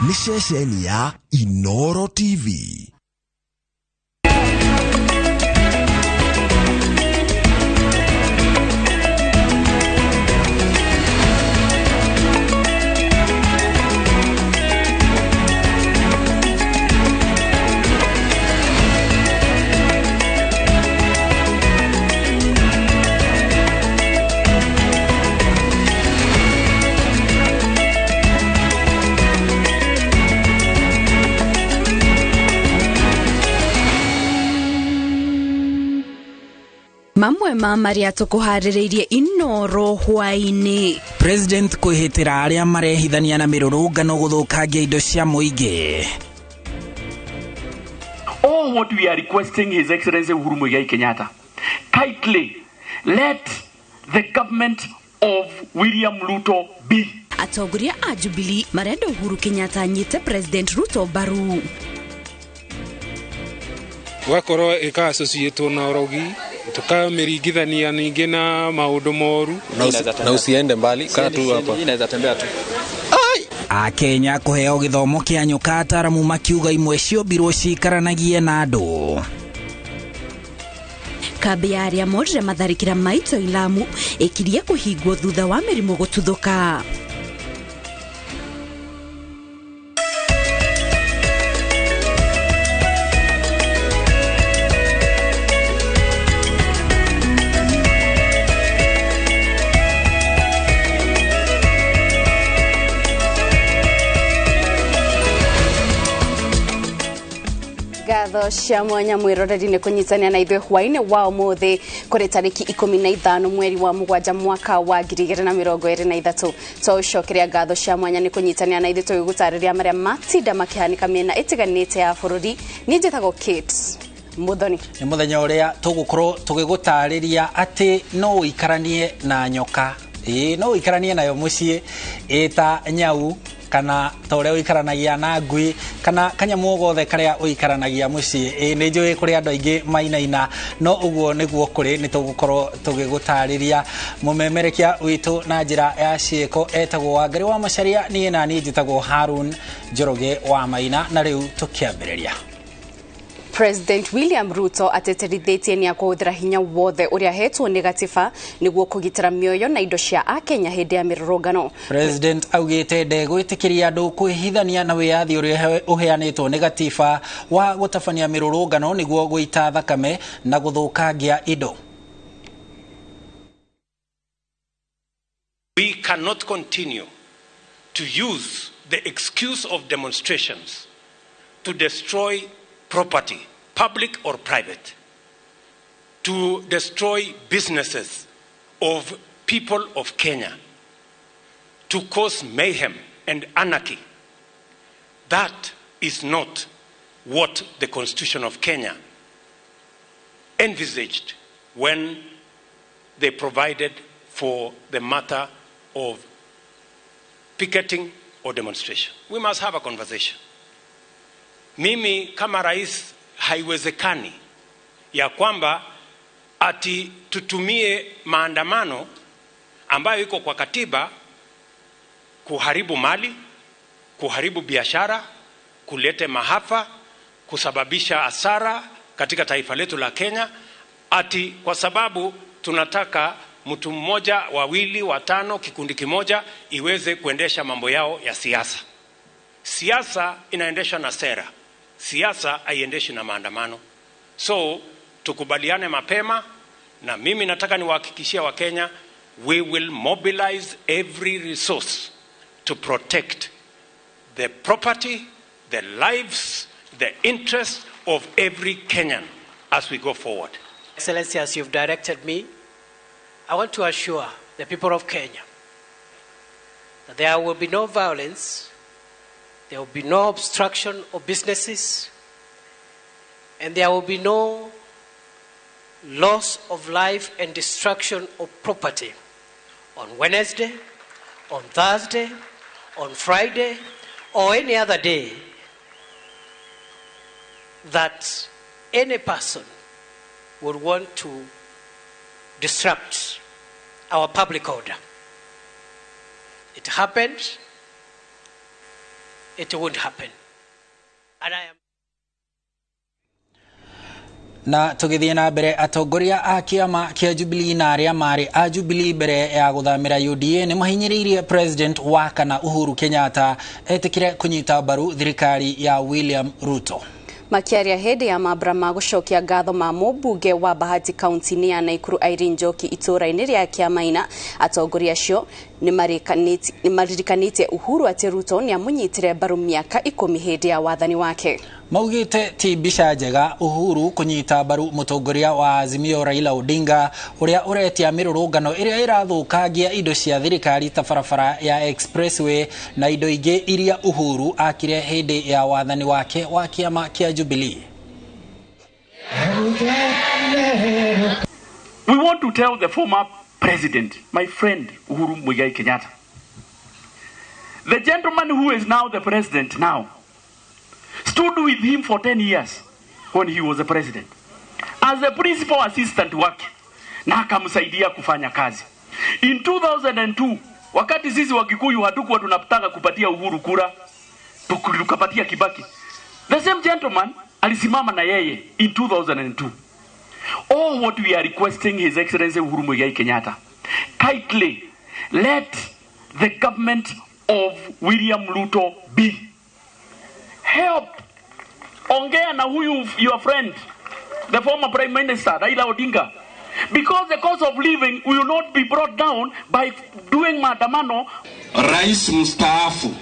ni ceceni ya Inooro TV. Mamwe maria tukuharireirie Inooro hwaini. President kuhitira aria marehithania na mirurungano guthukangia indo cia muingi. All what we are requesting His Excellency Uhuru Muigai Kenyatta, kindly let the government of William Ruto be. Atongoria a Jubilee marenda Uhuru Kenyatta anyite President Ruto baru. Wakoro ika associate na orogi tukamiringithania ningi na maundu moru na usiende mbali kaa tu hapa inaweza tembea tu. Akenya kuheo githomo kia nyoka ataramu makiuga imwe cio birwo cikaranagie na andu. Kambi ya aria morire matharikira maito Ilamu ikiria kuhingwo thutha wa mirimo gututhuka. Gatho cia mwanya mwiroreri ni kunyitania na ithuĩ hwaini wa umuthi kuri tariki 15 mweri wa mugwanja mwaka wa 2023 tũcokeria gatho cia mwanya ni kunyitania na ithuĩ tũgĩgũtarĩria maria matinda makihanika miena itiganĩte ya bũrũri. Niĩ njĩtagwo Kate Muthoni. Ni muthenya uria tugukorwo tugĩgũtarĩria atĩ no uikaranie na nyoka, no uikaranie nayo muciĩ eta nyau kana tore uikaranagia na ngui kana kanyamu gothe karia uikaranagia muciĩ. Ni njũĩ kuri andu aingi mainaina, no uguo niguo kuri ni tugukorwo tugĩgũtarĩria. Mumemerekia witu na njira ya ciĩko etagwo Wangari wa Macharia, niĩ na niĩ njĩtagwo Harun Njoroge wa Maina, na rĩu tukiambĩrĩria. President William Ruto ateterithitie ni akuhuthira hinya wothe uria hetwo ni gatiba niguo kugitira mioyo na indo cia Akenya hindi ya mirurungano. President augite ndegwitikiria andu kwihithania na wiyathi uria uheanitwo ni gatiba wa gutabania mirurungano niguo guita thakame na guthukangia indo. We cannot continue to use the excuse of demonstrations to destroy property, public or private, to destroy businesses of people of Kenya, to cause mayhem and anarchy. That is not what the Constitution of Kenya envisaged when they provided for the matter of picketing or demonstration. We must have a conversation. Mimi kama rais haiwezekani ya kwamba ati tutumie maandamano ambayo iko kwa katiba kuharibu mali, kuharibu biashara, kulete maafa, kusababisha hasara katika taifa letu la Kenya, ati kwa sababu tunataka mtu mmoja, wawili, watano, kikundi kimoja iweze kuendesha mambo yao ya siasa. Siasa inaendeshwa na sera. Siasa haiendeshi na maandamano. So tukubaliane mapema, na mimi nataka niwahakikishia Wakenya, we will mobilize every resource to protect the property, the lives, the interests of every Kenyan as we go forward. Excellency, as you've directed me, I want to assure the people of Kenya that there will be no violence, there will be no obstruction of businesses, and there will be no loss of life and destruction of property on Wednesday, on Thursday, on Friday, or any other day that any person would want to disrupt our public order. It happened it won't happen. And I am na tugithie na mbere atongoria a kiama kia Jubilee na aria mari a Jubilee mbere ya guthamira UDA ni mahinyiririe president wa kana Uhuru Kenyatta etikire kunyita baru thirikari ya William Ruto. Makiaria hedi ya mabra magushokia gatho ma mubunge wa Bahati County ni ya Naikuru Irene Njoki itura-ini ria kiamaina atongoria acio ni maririkanite Uhuru ati Ruto ni amunyitire baru miaka 10 hedi ya wathani wake. Maugite ti bisha njega Uhuru kunyita baru mutongoria wa Azimio Raila Odinga uria uretia mirurungano iria irathukangia indo cia thirikari ta barabara ya expressway na indo ingi iria Uhuru akire hindi ya wathani wake wa kiama kia Jubilee. We want to tell the former president, my friend Uhuru Muigai Kenyatta, the gentleman who is now the president now, stood with him for 10 years when he was the president as the principal assistant wake na akamsaidia kufanya kazi. In 2002 wakati sisi wa Kikuyu hatukuwa tunataka kupatia Uhuru kura, tukapatia Kibaki, the same gentleman alisimama na yeye in 2002. All what we are requesting His Excellency Uhuru Muigai Kenyatta, kindly let the government of William Ruto be. Help. Ongea na huyu your friend, the former Prime Minister Raila Odinga, because the cost of living will not be brought down by doing maandamano. Rais mstaafu,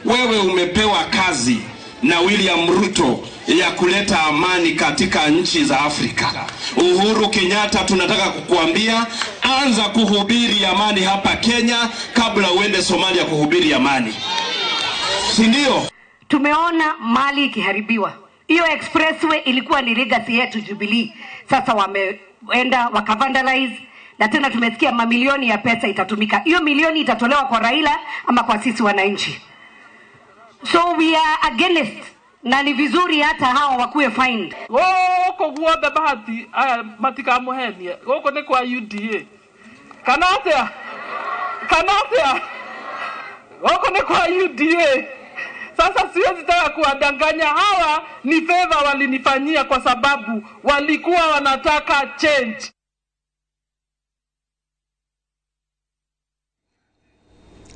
wewe umepewa kazi na William Ruto ya kuleta amani katika nchi za Afrika. Uhuru Kenyatta, tunataka kukuambia anza kuhubiri amani hapa Kenya kabla uende Somalia kuhubiri amani. Si ndio? Tumeona mali ikiharibiwa. Hiyo expressway ilikuwa ni legacy yetu Jubilee. Sasa wameenda wakavandalize na tena tumesikia mamilioni ya pesa itatumika. Hiyo milioni itatolewa kwa Raila ama kwa sisi wananchi. So we are against, na ni vizuri hata hao wakuwe fined. Woko guothe Bahati aya matikamuhenie. Woko ni kwa UDA. Kanatia. Woko ni kwa UDA. Sasa siwezi taka kuwadanganya, hawa ni favor walinifanyia kwa sababu walikuwa wanataka change.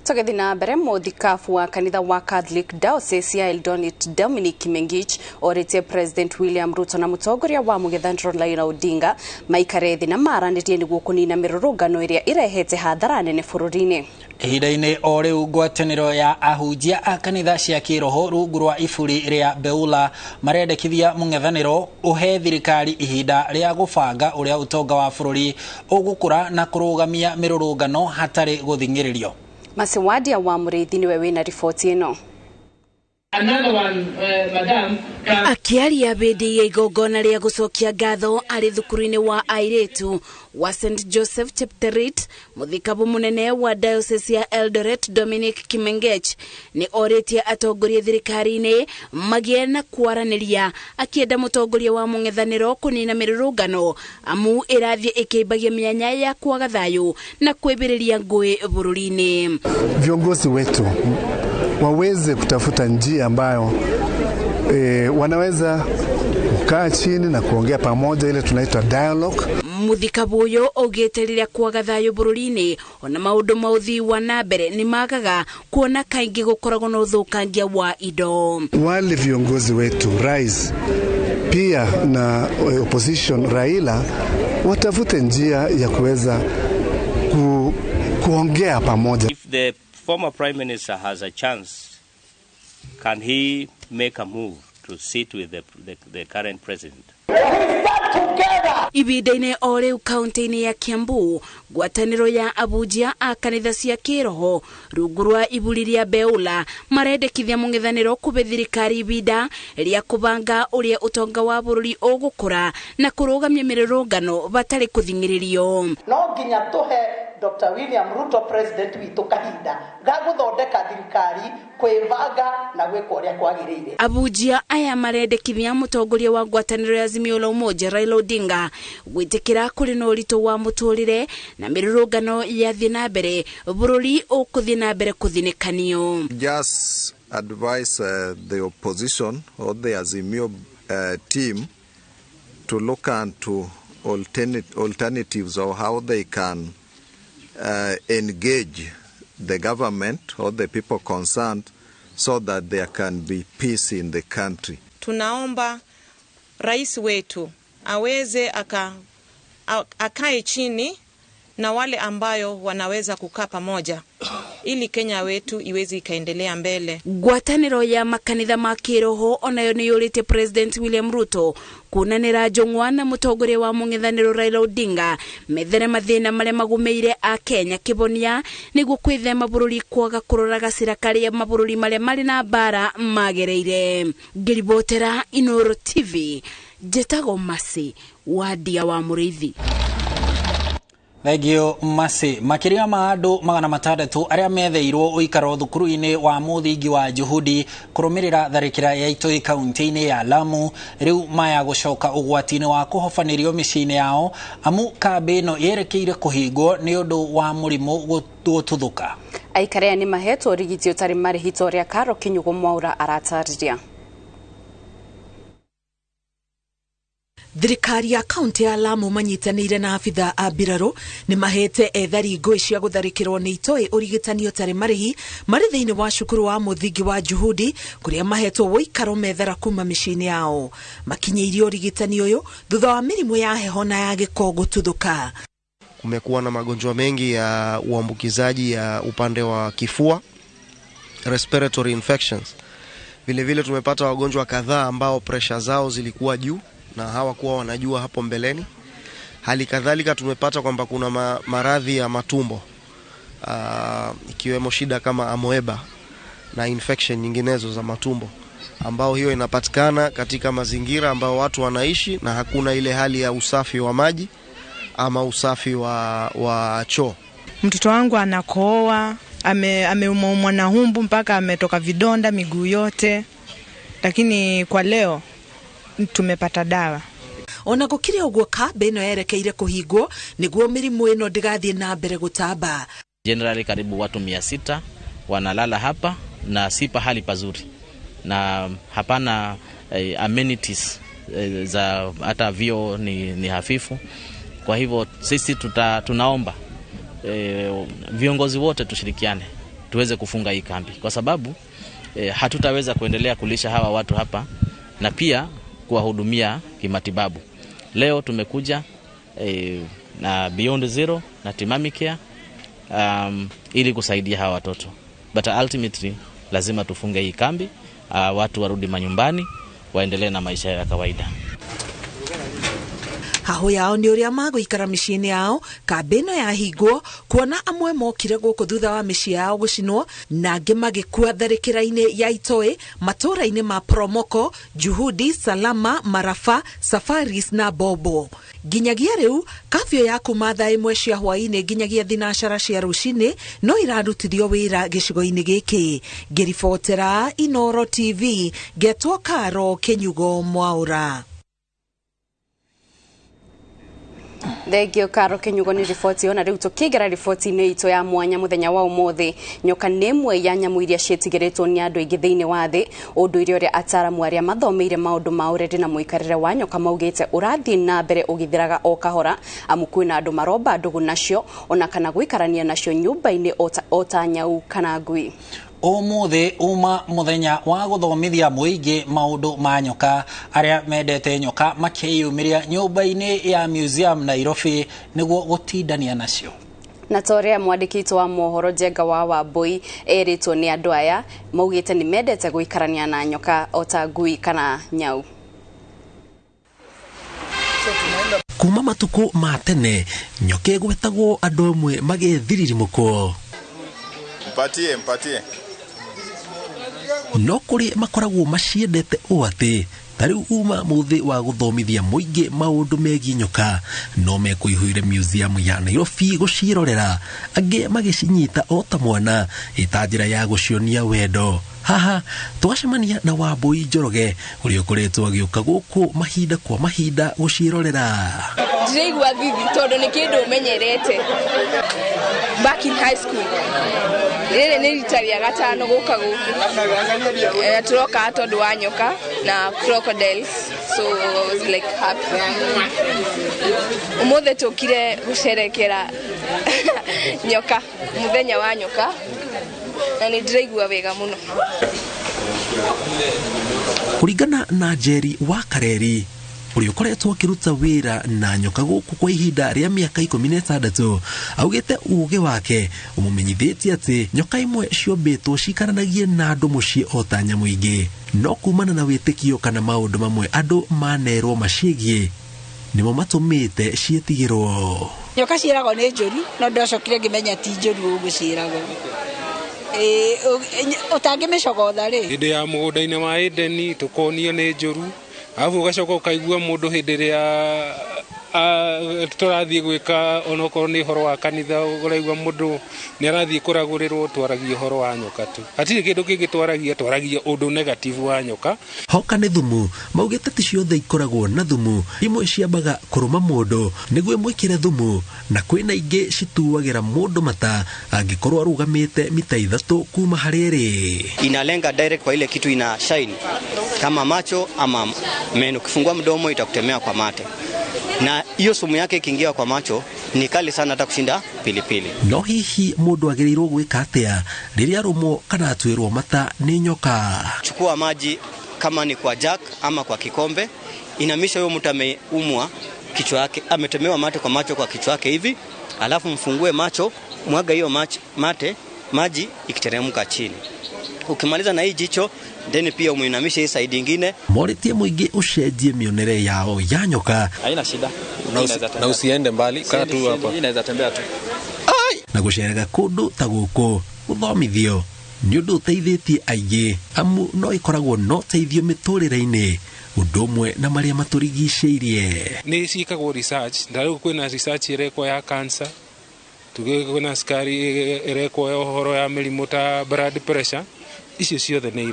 Tugethi na mbere muthikafu wa kanitha wa Catholic Diocese ya Eldoret Dominic Kimengich orete President William Ruto na mutongoria wa mugithandro Raila Odinga maikare thina maranirie niguo kunina mirurungano iria irehete hathara nene bururi-ini. Ihinda-inĩ o rĩu ngwatanĩro ya ahunjia a kanitha cia kĩroho rungu rwa iburi rĩa Beula marendekithia mũng'ethanĩro ũhe thirikari ihinda rĩa gũbanga ũrĩa ũtonga wa bũrũri ũgũkũra na kũrũgamia mĩrũrũngano hatarĩ gũthing'ĩrĩrio. Masiwadia wa Muriithi niwe wina riboti ĩno. Another one, Madam. Akiaria bedi ya igongona ria gucokia ngatho ari thukuru-ini wa airetu wa St Joseph Chepterit, muthikabu munene wa Diocese ya Eldoret Dominic Kimengich ni oretie atongoria thirikari-ini magie na kwaraniria, akienda mutongoria wa mung'ethaniro kunina mirurungano amu irathie ikimbagia mianya ya kwaga thayu na kwibiriria ngui bururi-ini. Viongozi wetu waweze kutafuta njia ambayo wanaweza kukaa chini na kuongea pamoja, ile tunaitwa dialogue. Muthikabu uyo ogete riria kwaga thayu bururi-ini ona maundu mauthi wa nambere ni magaga kuona kaingi gukoragwo na uthukangia wa indo. Wale viongozi wetu rais pia na opposition Raila watafute njia ya kuweza kuongea pamoja. If the former Prime Minister has a chance, can he make a move to sit with the current president? Ibida-ini o riu kaunti-ini ya Kiambu ngwataniro ya abunjia a kanitha cia kiroho rungu rwa iburi ria Beula marendekithia mũng'ethanĩro kũbe thirikari ibida ria kubanga uria utonga wa bururi ũgũkũra na kũrũgamia mĩrũrũngano batarĩ kũthing'ĩrĩrio. No nginya tuhe Dr. William Ruto president witu kahinda ga guthondeka thirikari kwĩbanga na gwĩka ũrĩa kwagĩrĩire. Abujia aya marendekithia mũtongoria wa ngwatanĩro ya Azimio la Umoja Raila Odinga gwĩtĩkĩra kũrĩ na ũritũ wa mũtũrĩre na mĩrũrũngano ya thiĩ na mbere bũrũri ũkũthiĩ na mbere kũthinĩkanio. Just advise the opposition or the Azimio team to look into alternatives of how they can engage the government or the people concerned so that there can be peace in the country. Tunaomba rais wetu aweze akae chini na wale ambayo wanaweza kukaa pamoja ili Kenya wetu iweze ikaendelea mbele. Ngwatanĩro ya makanitha ma kĩroho onayo nĩ yũrĩte President William Ruto kunanĩra njong'wa na mũtongoria wa mũng'ethanĩro Raila Odinga methere mathĩna marĩa magũmĩire a Kenya kĩbonia nĩguo kwĩthema bũrũri kwaga kũrora gacĩra karĩa mabũrũri marĩa marĩ na mbara magereire. Ngĩribotera Inoro TV, Njĩtagwo Masi wa Ndia wa Mũrĩithi. Thegio Masi, makiria ma andũ 600 arĩa metheirwo ũikaro thukuru-inĩ wa mũthingi wa Juhudi kũrũmĩrĩra tharĩkĩra ya Itoi kaunti-inĩ ya Lamu rĩu maya gũcoka ũgwati-inĩ wa kũhobanĩrio mĩciĩ-inĩ yao amu kambĩ ĩno yerekeire kũhingwo nĩ ũndũ wa mũrimũ gũtuthũka. Aikari aya nĩ mahetwo ũrigiti ũtarĩ marĩhi ta ũrĩa Karo Kinyugo Mwaura aratarĩria. Thirikari ya kaunti ya Lamu manyitanĩire na abitha a mbirarũ nĩ mahete ethari ngũĩ cia gũtharĩkĩrwo nĩ Itoi ũrigitani ũtarĩ marĩhi marĩ thĩinĩ wa cukuru wa mũthingi wa Juhudi kũrĩa mahetwo ũikaro methera kuma mĩciĩ-inĩ yao. Makinyĩirio ũrigitani ũyũ thutha wa mĩrimũ ya heho na ya gĩko gũtuthũka. Kumekuwa na magonjwa mengi ya uambukizaji ya upande wa kifua, respiratory infections. Vile vile tumepata wagonjwa kadhaa ambao pressure zao zilikuwa juu na hawakuwa wanajua hapo mbeleni. Hali kadhalika tumepata kwamba kuna maradhi ya matumbo ikiwemo shida kama amoeba na infection nyinginezo za matumbo ambao hiyo inapatikana katika mazingira ambao watu wanaishi na hakuna ile hali ya usafi wa maji ama usafi wa choo. Mtoto wangu anakohoa, ameumwa na humbu mpaka ametoka vidonda miguu yote, lakini kwa leo tumepata dawa. Ona gũkĩrĩ ũguo kambĩ ĩno yerekeire kũhingwo nĩguo mĩrimũ ĩno ndĩgathiĩ na mbere gũtamba. Generally karibu watu 600 wanalala hapa na si pahali pazuri na hapana amenities za hata vio ni hafifu. Kwa hivyo sisi tunaomba viongozi wote tushirikiane tuweze kufunga hii kambi kwa sababu hatutaweza kuendelea kulisha hawa watu hapa na pia kuwahudumia kimatibabu. Leo tumekuja na Beyond Zero na Timami Care ili kusaidia hawa watoto. But ultimately lazima tufunge hii kambi, watu warudi manyumbani, waendelee na maisha ya kawaida. Haho yao nĩ ũrĩa magũikara mĩciĩ-inĩ yao kambĩ ĩno yahingwo kuona amwe mokire gũkũ thutha wa mĩciĩ yao gũcinwo na angĩ magĩkua tharĩkĩra-inĩ ya Itoi matũũra-inĩ ma Promoko, Juhudi, Salama, Marafa, Safaris na Bobo. Nginyagia rĩu kafyo ya kuma thaa 1 cia hwaĩ-inĩ nginyagia thinacara cia rũcinĩ no irarutithio wĩra gĩcigo-inĩ gĩkĩ. Ngĩribotera Inoro TV, ngetwo Karo Kinyugo Mwaura. Thegio Karo Kinyugo ni riboti ona rĩu tũkĩingĩra riboti-inĩ itũ ya mwanya mũthenya wa ũmũthĩ. Nyoka nĩ ĩmwe ya nyamũ iria ciĩtigĩrĩtwo nĩ andũ aingĩ thĩinĩ wa thĩ. Ũndũire ũrĩa ataramu arĩa mathomeire maũndũ ma ũredi na mũikarĩre wa nyoka maugĩte ũrathiĩ na mbere ũgĩthiraga o kahora amu kwĩna andũ maromba ndũgũ nacio ona kana gũikarania nacio nyũmba-inĩ ota nyau kana ngui. Ũmũthĩ uma mũthenya wa gũthomithia mũingĩ maũndũ ma nyoka arĩa mendete nyoka makĩyumĩria nyũmba-inĩ ya museum Nairobi nĩguo gũtindania nacio. Na torea mwandĩki wa mohoro Njenga wa Wambui erĩtwo nĩ andũ aya maugĩte nĩ mendete gũikarania na nyoka ota ngui kana nyau. Kuma matuko ma tene nyoka gwetagwo andũ amwe magĩthiririmũkwo. Mpatie. No kũrĩ makoragwo maciendete ũũ atĩ tariu uma muthi wa guthomithia muingi maundu megi nyoka no mekuihuire museum ya Nairobi gucirorera ange magicinyita o ta mwana itanjira ya gucionia wendo. Haha twacemania na Wambui Njoroge uria ukoretwo agiuka guku mahinda kwa mahinda gucirorera. Ndiraigua thithi tondu ni kindu umenyerete back in high school. Riri ni rita ria gatano guka guku turoka tondu wa nyoka na crocodiles, so I was like happy. Umuthe tukire gucerekera nyoka, muthenya wa nyoka, na ni ndiraigua wega muno. Kuringana na Jerry wa Kareri uria ukoretwo akiruta wira na nyoka guku kwa ihinda ria miaka 16, augite uge wake umumenyithitie ati nyoka imwe ciombitwo cikaranagie na andu mucii o ta nyamu ingi, no kumana na witikio kana maundu mamwe andu manerwo macigie nimo matumite cietigirwo. Nyoka ciiragwo ni njuru no ndocokire ngimenya ti njuru uguo ciiragwo. Utangimicogotha ri hindi ya mugunda-ini wa Edeni tukonio ni njuru, afu ugacoka ukaigua mundu hindi ria turathie gwika onokorwo ni horo wa kanitha, uraigua mundu ni arathie kuragurirwo twaragia horo wa nyoka tu, atiri kindu kingi twaragia undu negative wa nyoka. Hoka ni thumu maugite ti ciothe ikoragwo na thumu, imwe ciambaga kuruma mundu niguo mwikire thumu na kwina ingi cituagira mundu mata angikorwo arugamite mita 3 kuma hariri. Inalenga direct kwa ile kitu ina shine kama macho ama meno, ukifungua mdomo itakutemea kwa mate, na hiyo sumu yake ikiingia kwa macho ni kali sana hata kushinda pilipili. No hihi mundu agirirwo gwika atia riria rumo kana atwirwo mata ni nyoka? Chukua maji kama ni kwa jack ama kwa kikombe, inamisha huyo mtu ameumwa kichwa yake, ametemewa mate kwa macho kwa kichwa yake hivi, alafu mfungue macho, mwaga hiyo maji ikiteremka chini. Ukimaliza na hii jicho then pia umuinamisha hii side nyingine. Moritie muingi ucenjie mionere yao ya nyoka. Haina shida. Na usiende mbali, kaa tu hapa. Inaweza tembea tu. Na gucerega kundu ta guku guthomithio ni undu uteithitie aingi amu no ikoragwo no teithio miturire-ini undu umwe na maria maturigiceirie. Ni cikagwo research, ndari kwina research ireko ya cancer, tugikona skari ireko ya horo ya mirimu ta blood pressure, icio ciothe ni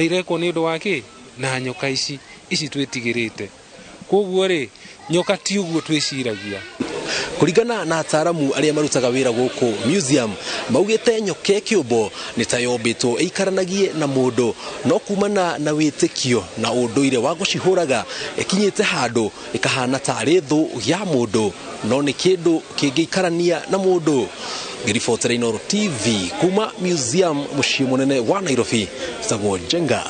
irekwo ni undu wake na nyoka ici twitigirite. Koguo ri nyoka ti uguo twiciragia. Kuringana na ataramu aria marutaga wira guku museum maugite nyoka kiumbo ni ta yombitwo ikaranagie na mundu, no kumana na witikio na unduire wa gucihuraga ikinyite handu ikahana tari thu ya mundu, no ni kindu kingiikarania na mundu. Ngiribotera Inooro TV kuma museum mucii munene wa Nairobi, Sagwo Jenga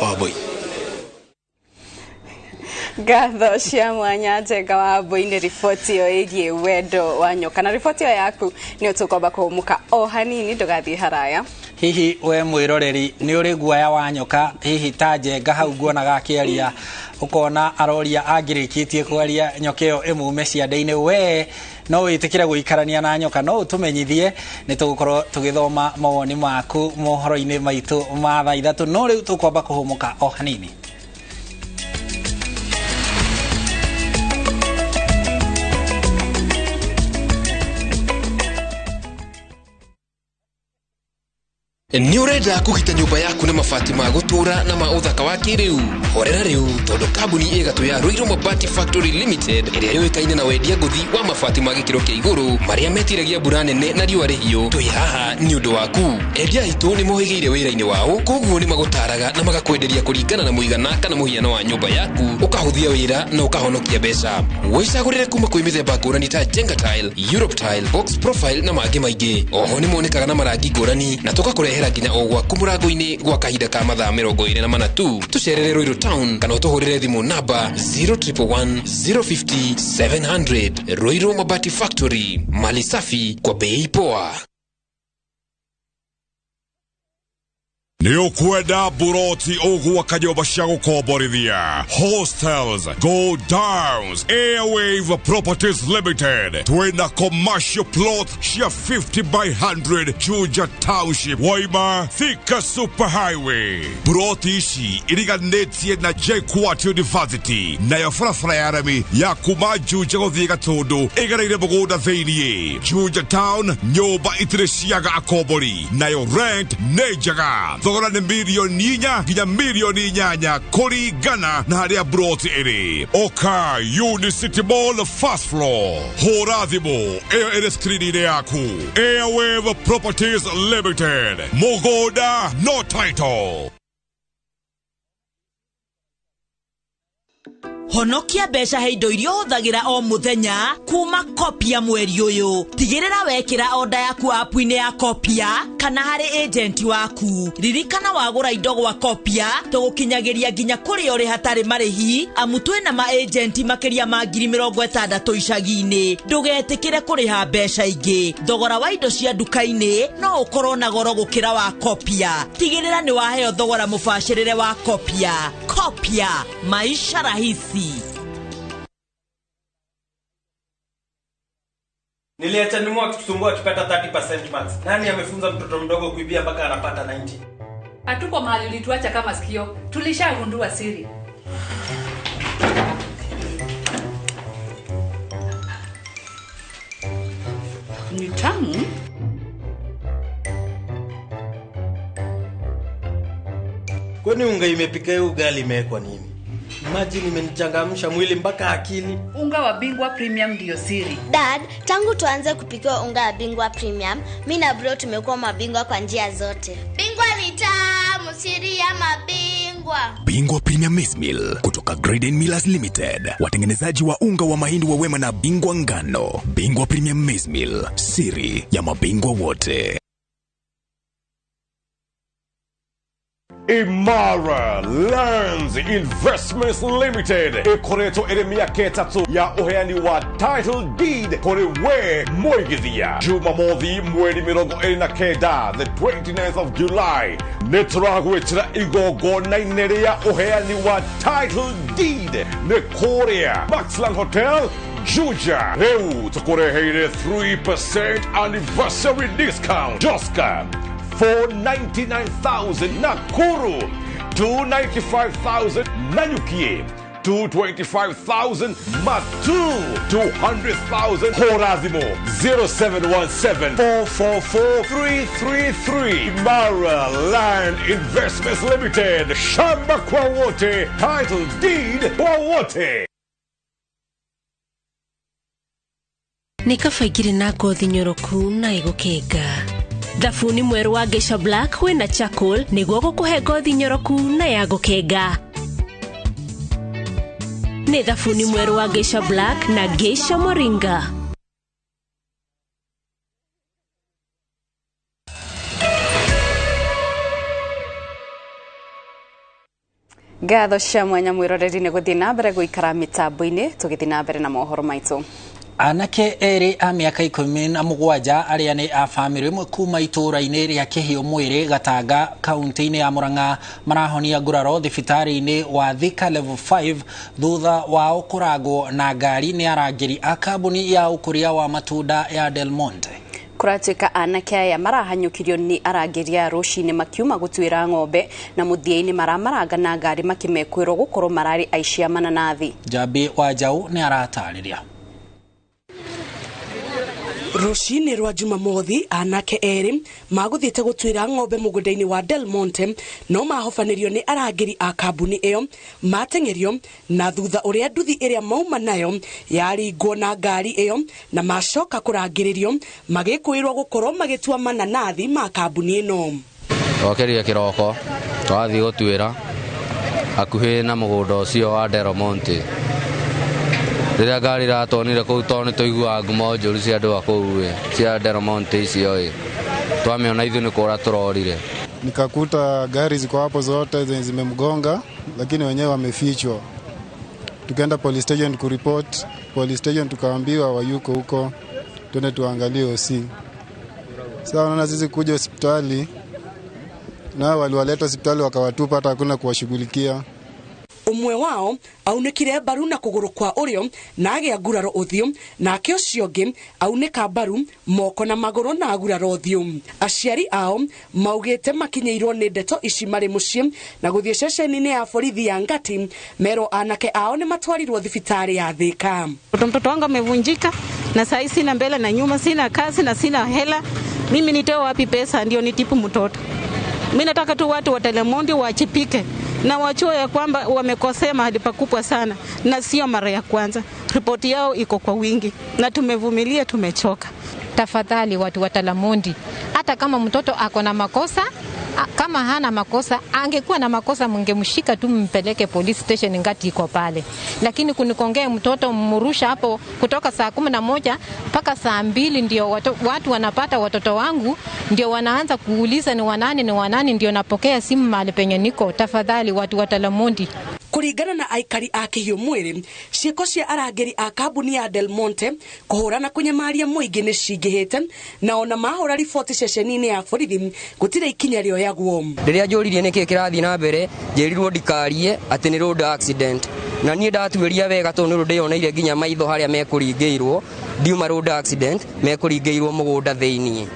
Wambui. Gatho cia mwanya Njenga Wambui ni riboti yo igie wendo wa nyoka, na riboti yo yaku ni utukomba kumuka o hanini, ndugathie haraya. Hihi we mwiroreri ni uri guaya wa nyoka, hihi ta Njenga hau nguonaga akiaria ukona aroria angirikitie kwaria nyoka iyo imume ciande-ini, we no witikire guikarania na nyoka no utumenyithie ni tugukorwo tugithoma mawoni maku mohoro-ini maitu ma thaa 3, no riu tukwamba kuhumuka o hanini. Ni urenda kugita nyumba yaku na mabati ma gutura na ma uthaka wa kiriu? Horera riu tondu kambuni igatu ya Ruiru Mabati Factory Limited iria yuikaine na wendia nguthi wa mabati ma gikiro kia iguru maria metiragia mbura nene na riua rihio. Twi haha ni undu waku. Endia itu ni mohigeire wira-ini wao, koguo ni magutaraga na magakwenderia kuringana na muigana kana muhiano wa nyumba yaku, ukahuthia wira na ukahonokia mbeca. Wicagurire kuma kwi mithemba ngurani ta Jenga Tile, Europe Tile, Box Profile na mangi maingi. Oho ni monekaga na marangi ngurani na tugakurehera nginya o gwaku murango-ini gwa kahinda ka mathaa 24 tu. Tucerere Ruiru Town kana utuhurire thimu namba 0111 050 700. Ruiru Mabati Factory, mali safi kwa bei poa. Ni ukwenda buroti ogwa kajoba shago koborithia. Hostels, go downs, Airwave Properties Limited. Twina commercial plot shia 50 by 100 Juja Township. Waima Thika Superhighway. Buroti ishi iriganetie na JKUAT University. Na yofrafra yarami ya kuma Juja godhiga todo. Egareire bogoda theinie. Juja Town nyoba itireshiaga akobori. Na yo rent nejaga. Thogora ni milioni inya ginya milioni inyanya kurigana na haria broti iri. Oka Unicity Mall first floor. Horathimo iri skrini yaku. Airwave Properties Limited. Mogoda no title. Honokia besha heindo irio huthagira o muthenya kuma Kopia mweri uyu. Tigirira wekira order yaku app-ini ya Kopia kana hari agent waku. Ririkana wagura indo gwa Kopia tugukinyagiria ginya kuri uri hatari marihi amu twina ma agent makiria ma 60,000 icagi-ini. Ndugetikire kuriha besha ingi. Thogora wa indo cia duka-ini no ukorwo na goro gukira wa Kopia. Tigirira ni waheo thogora mubashirire wa Kopia. Kopia, maisha rahisi. Niliachanimua kutusumbua tupata 30% max. Nani amefunza mtoto mdogo kuibia mpaka anapata 90? Hatuko mahali ulituacha kama sikio. Tulishagundua siri. Ni tamu. Kwani unga imepika hiyo ugali imewekwa nini? Imagine imenichangamsha mwili mpaka akili. Unga wa Bingwa Premium ndio siri. Dad, tangu tuanze kupika unga wa Bingwa Premium, mimi na bro tumekuwa mabingwa kwa njia zote. Bingwa ni tamu, siri ya mabingwa. Bingwa Premium Maize Meal kutoka Graden Millers Limited. Watengenezaji wa unga wa mahindi wa Wema na Bingwa ngano. Bingwa Premium Maize Meal, siri ya mabingwa wote. Imara Lands Investments Limited ikoreto eremia ketatu ya uheani wa title deed kore we moigithia Jumamothi mweri mirongo iri na kenda the 29th of July neturagwetira igogona inene ya uheani wa title deed ne Korea Maxland Hotel Juja. Reu tukureheire 3% anniversary discount. Joska 499,000 Nakuru, 295,000 Nanyukie, 225,000 Matu, 200,000 Horazimo, 0717-444-333. Mara Land Investments Limited, Shamba kwa wote, title deed kwa wote. Nikafaigiri na gothi nyoroku na igukenga. Thabuni mweru wa Geisha Black wina charcoal niguo gukuhe ngothi nyoroku na ya gukenga. Ni thabuni mweru wa Geisha Black na Geisha Moringa. Gatho cia mwanya mwiroreri ni guthii na mbere guikara mitambo-ini tugithi na mbere na mohoro maitu. Anake eri a miaka 17 aria ni a family imwe kuma itura-ini ria Kihio Mwiri Gatanga kaunti-ini ya Murang'a marahonia nguraro thibitari-ini wa Thika level 5 thutha wa kuragwo na ngari ni arangiri a kambuni ya ukuria wa matunda ya Del Monte. Kuratuika anake aya marahanyukirio ni aragiria rucini makiuma gutwira ng'ombe na muthia-ini maramaranga na ngari makimekwirwo gukorwo marari aici a mananathi. Jabi wa Jau ni aratariria. Rucini rwa Jumamothi anake eri maguthiite gutwira ng'ombe mugunda-ini wa Del Monte no mahofanirio ni arangiri a kambuni iyo matengerio na thutha uria nduthi iria mauma nayo yaringwo na ngari iyo na macoka kurangiririo magikwirwo gukorwo magitua mananathi ma kambuni ino. Okeria kiroko twathi gutwira akuhi na mugunda ucio wa Del Monte rĩrĩa ngari ratonire kũu tondũ tũiguaga ngumo njũru cia andũ a kũu cia Del Monte icio twamĩona ithuĩ nĩ kũra tũrorire. Nikakuta gari ziko hapo zote zimemgonga, lakini wenyewe wamefichwa. Tukaenda police station kuripoti, police station tukaambiwa wayuko huko twende tuangalie OC. Sasa unaona sisi kuja hospitali na waliwaleta hospitali wakawatupa, hata hakuna kuwashughulikia. Umwe wao aunekire mbaru na kuguru kwa urio na agia nguraro uthio nake ucio ungi auneka mbaru moko na maguru na nguraro uthio. Aciari ao maugite makinyeirwo ni ndeto ici mari mucii na guthie ceceni-ini ya borithi ya Ngati mero anake ao ni matwarirwo thibitari ya Thika. Mtoto wangu amevunjika na sasa sina mbele na nyuma, sina kazi na sina hela. Mimi nitoa wapi pesa ndio nitipu mtoto? Mimi nataka tu watu wa Telemondi wachipike na wachue ya kwamba wamekosea mahali pakubwa sana, na sio mara ya kwanza. Ripoti yao iko kwa wingi na tumevumilia, tumechoka. Tafadhali watu wa Telemondi, hata kama mtoto ako na makosa, kama hana makosa, angekuwa na makosa mngemshika tu mpeleke police station Ngati iko pale. Lakini kunikongea mtoto mmurusha hapo kutoka saa 11 mpaka saa 2 ndio watu wanapata watoto wangu, ndio wanaanza kuuliza ni wanani ndio napokea simu mahali penye niko. Tafadhali watu wa Telemondi. Kuringana na aikari a Kihiu Mwiri, ciiko cia arangeri a kambuni ya Del Monte kuhurana kunyamaria muingi ni cingihite na ona mahura riboti ceceni-ini ya borithi gutire ikinya rioyagwo. Riria njuririe niki kirathi na mbere njirirwo ndikarie ati ni road accident, na nie ndatuiria wega tondu ru ndioneire nginya maitho haria mekuringeirwo ndiuma road accident, mekuringeirwo mugunda thiini.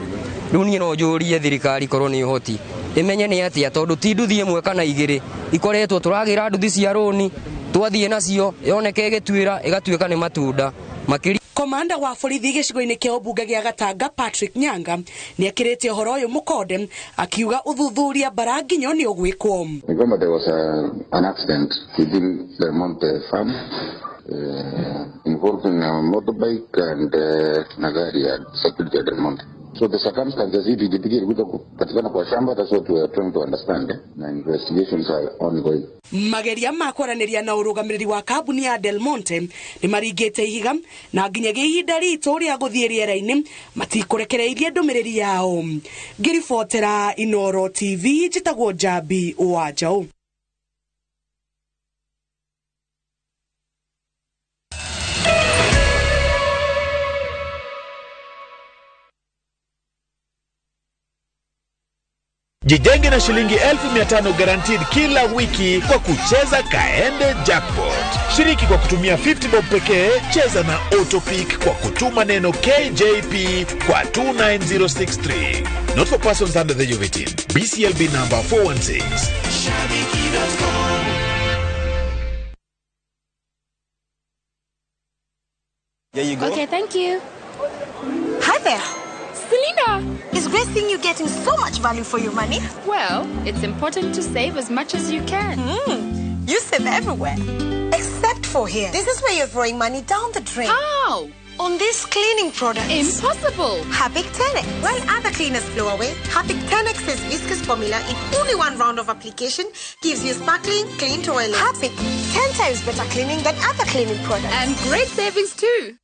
Riu nie no njurie thirikari korwo ni uhoti imenye ni atia tondu ti nduthi imwe kana igiri ikoretwo turagira nduthi cia roni twathie nacio yoneke igitwira igatuika ni matunda makiri. Komanda wa borithi gicigo-ini kia ubunge gia Gatanga Patrick Nyanga ni akirite uhoro uyu mukonde akiuga uthuthuria baranginyo ni ugwikwo. Remember there was an accident within the Monte farm involving a motorbike and nagari at security at Del Monte. So the circumstances it patikana kwa shamba, that's what we are trying to understand, and investigations are ongoing. Mageria makwaraniria na urugamiriri wa kambuni ya Del Monte ni maringite ihiga na nginyagia ihinda ritu ria guthie riera-ini matikurekereirie ndumiriri yao. Ngiribotera Inoro TV, njitagwo Njabi Wanjaũ. Jijenge na shilingi 1500 guaranteed kila wiki kwa kucheza Kaende Jackpot. Shiriki kwa kutumia 50 bob pekee, cheza na Autopic kwa kutuma neno KJP kwa 29063. Not for persons under the age of 18. BCLB number 416. There you go. Okay, thank you. Hi there. Selena! It's great seeing you getting so much value for your money. Well, it's important to save as much as you can. You save everywhere. Except for here. This is where you're throwing money down the drain. How? On these cleaning products. Impossible. Harpic 10X. While other cleaners blow away, Harpic 10X's viscous formula in only one round of application gives you sparkling, clean toilet. Harpic, 10 times better cleaning than other cleaning products. And great savings too.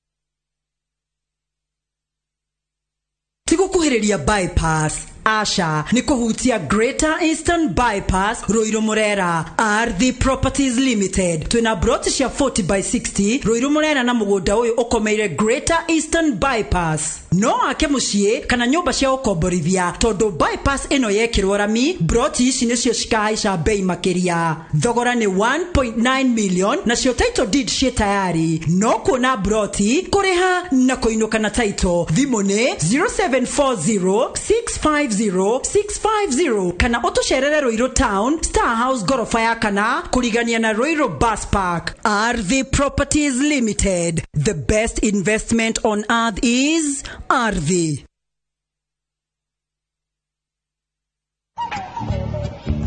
Tigukuhiriria bypass Asha nikuhutia Greater Eastern Bypass Ruiru Murera Ardhi Properties Limited. Twina broti cia 40 by 60 Ruiru Murera na mugoda uyu ukomeire Greater Eastern Bypass. No ake mucie kana nyumba cia ukomborithia tondu bypass ino yekirwo rami, broti ici nicio cikahaica bei makiria. Thogora ni 1.9 million na cio title deed cie tayari. No kuona broti kuriha na kuinuka na title thimu ni 0740650650 kana utusherere Ruiru Town Star House gorofa ya kana kurigania na Ruiru Bus Park. Ardhi Properties Limited. The best investment on earth is Ardhi.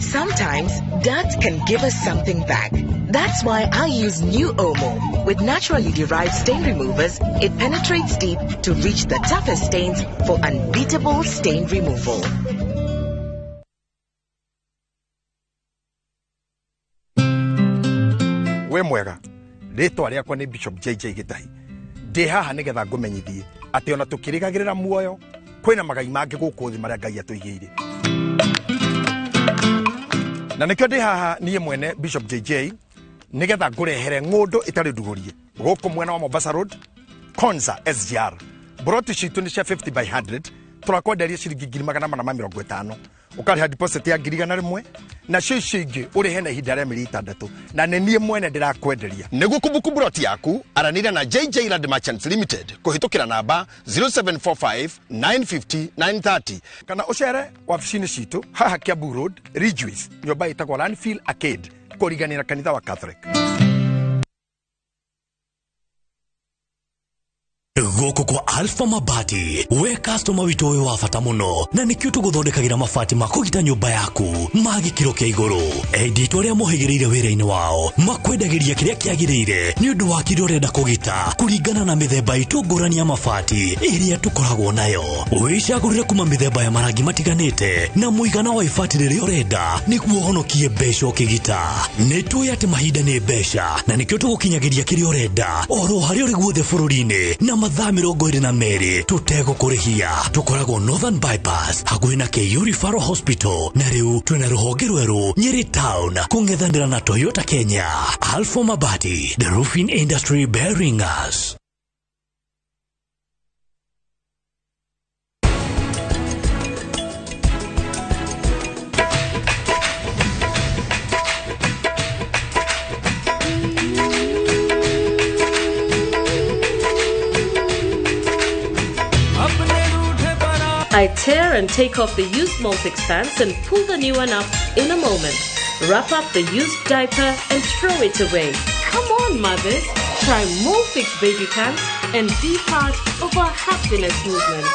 Sometimes dirt can give us something back. That's why I use new Omo. With naturally derived stain removers, it penetrates deep to reach the toughest stains for unbeatable stain removal. We mwega, ritwa riakwa ni Bishop JJ Gitahi. Ndi haha nigetha ngumenyithie ati ona tukirigagirira muoyo kwina magai mangi guku thi maria Ngai atuigiire. Na nikyo ndi haha nie mwene Bishop JJ nigetha ngurehere ngundu itari ndugurie guku mwena wa Mombasa Road Konza SGR. Broti citu ni cia 50 by 100 turakwenderia ciringi 450. ukariha deposit ya 1,100 na cio ingĩ ũrĩhe na ihinda rĩa mĩeri 6 na nĩ niĩ mwene ndĩrakwenderia. Nĩguo kumbukumbu roti yaku aranĩria na JJ Land Merchants Limited kũhĩtũkĩra namba 0745 950 930 kana ũcere wabici-inĩ citũ haha Kiambu Road, Ridgeways, nyũmba ĩtagwo Lanfield Arcade kũringanĩra kanitha wa Catholic. Goko kwa Alpha Mabati, we customer witu we wa bata muno na nikio tuguthondekagira mabati makugita nyumba yaku magikiro kia iguru. Edit aria mohigireire wira-ini wao makwendagiria kiria kiagirire ni undu wa kiro renda kugita kuringana na mithemba itu ngurani ya mabati iria tukoragwo nayo. Wicagurire kuma mithemba ya marangi matiganite na muigana wa ibati riria urenda niguo honokie mbeca ukigita. Nituoya ati mahinda ni mbeca na nikio tugukinyagiria kiria urenda oro haria uri guothe bururi-ini na mathaa 22 tutegũkũrĩhia. Tukoragwo Northern Bypass hakuhĩ na KU Referral Hospital na rĩu twĩna rũhonge rwerũ Nyeri Town kũng'ethanĩra na Toyota Kenya. Alpha Mabati, the roofing industry bearing us. I tear and take off the used Molfix pants and pull the new one up in a moment. Wrap up the used diaper and throw it away. Come on, mothers. Try Molfix baby pants and be part of our happiness movement.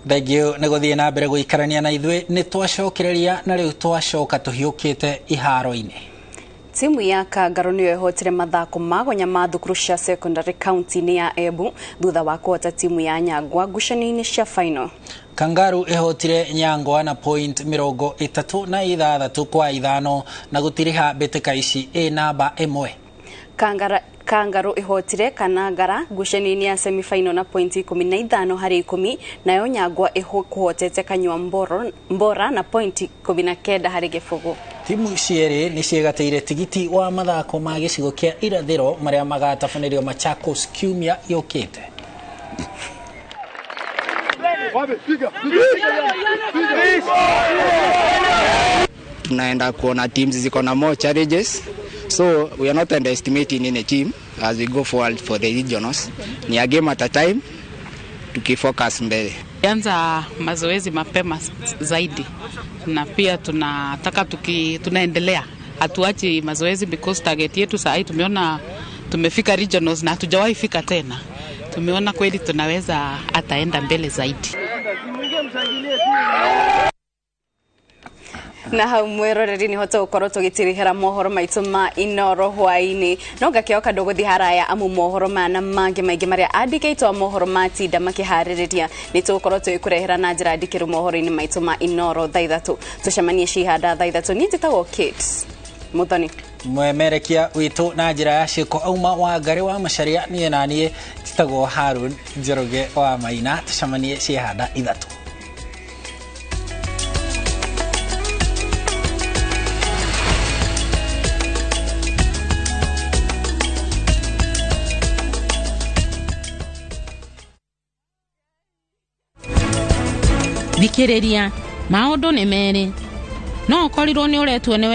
Thegio nĩ gũthiĩ na mbere gũikarania na ithuĩ nĩ twacokereria na rĩu twacoka tũhiũkĩte iharo-inĩ. Timu ya Kangaru nĩyo ĩhotire mathako ma gonya ma thukuru cia secondary county-inĩ ya Embu thutha wa kũhota timu ya Nyangwa ngucanio-inĩ cia final. Kangaru ĩhotire Nyangwa na point 36 kwa 5 na gũtiriha mbĩtĩka ici namba 1. Kangaru ihotire Kanagara ngucanio-inĩ ya semi-final na pointi 15/10 nayo Nyangwa ĩhotete Kanyua Mbora na pointi 19/0. Timu cierĩ nĩ ciegateire tigiti wa mathako ma gĩcigo kĩa irathĩro marĩa magatabanĩrio Machakos kiumia yũkĩte. Tunaenda kuona teams ziko na more challenges, so we are not underestimating any team as we go forward for the regionals. Ni a game at a time, tukifocus mbele. Anza mazoezi mapema zaidi na pia tunataka tunaendelea, hatuachi mazoezi because target yetu sasa tumeona tumefika regionals na hatujawahi fika tena. Tumeona kweli tunaweza ataenda mbele zaidi. Na hau mwiroreri nĩ hota gũkorwo tũgĩtirihĩra mohoro maitũ ma Inoro hwaĩ-inĩ no ngakĩoka ndũgũthiĩ haraya amu mohoro mana mangĩ maingĩ marĩa andĩkĩtwo mohoro matinda makĩharĩrĩria nĩ tũgũkorwo tũgĩkũrehera na njĩra ndikĩru mohoro-inĩ maitũ ma Inoro thaa 3 tũcemanie cihanda thaa 3. Niĩ njĩtagwo Kate Muthoni, mwemerekia witũ na njĩra ya ciĩko auma wa Ngari wa Macharia, niĩ na niĩ njĩtagwo Harun Njoroge wa Maina. Tũcemanie cihanda 3. Thikĩrĩria maũndũ nĩ merĩ no ũkorirwo nĩ ũretwo nĩ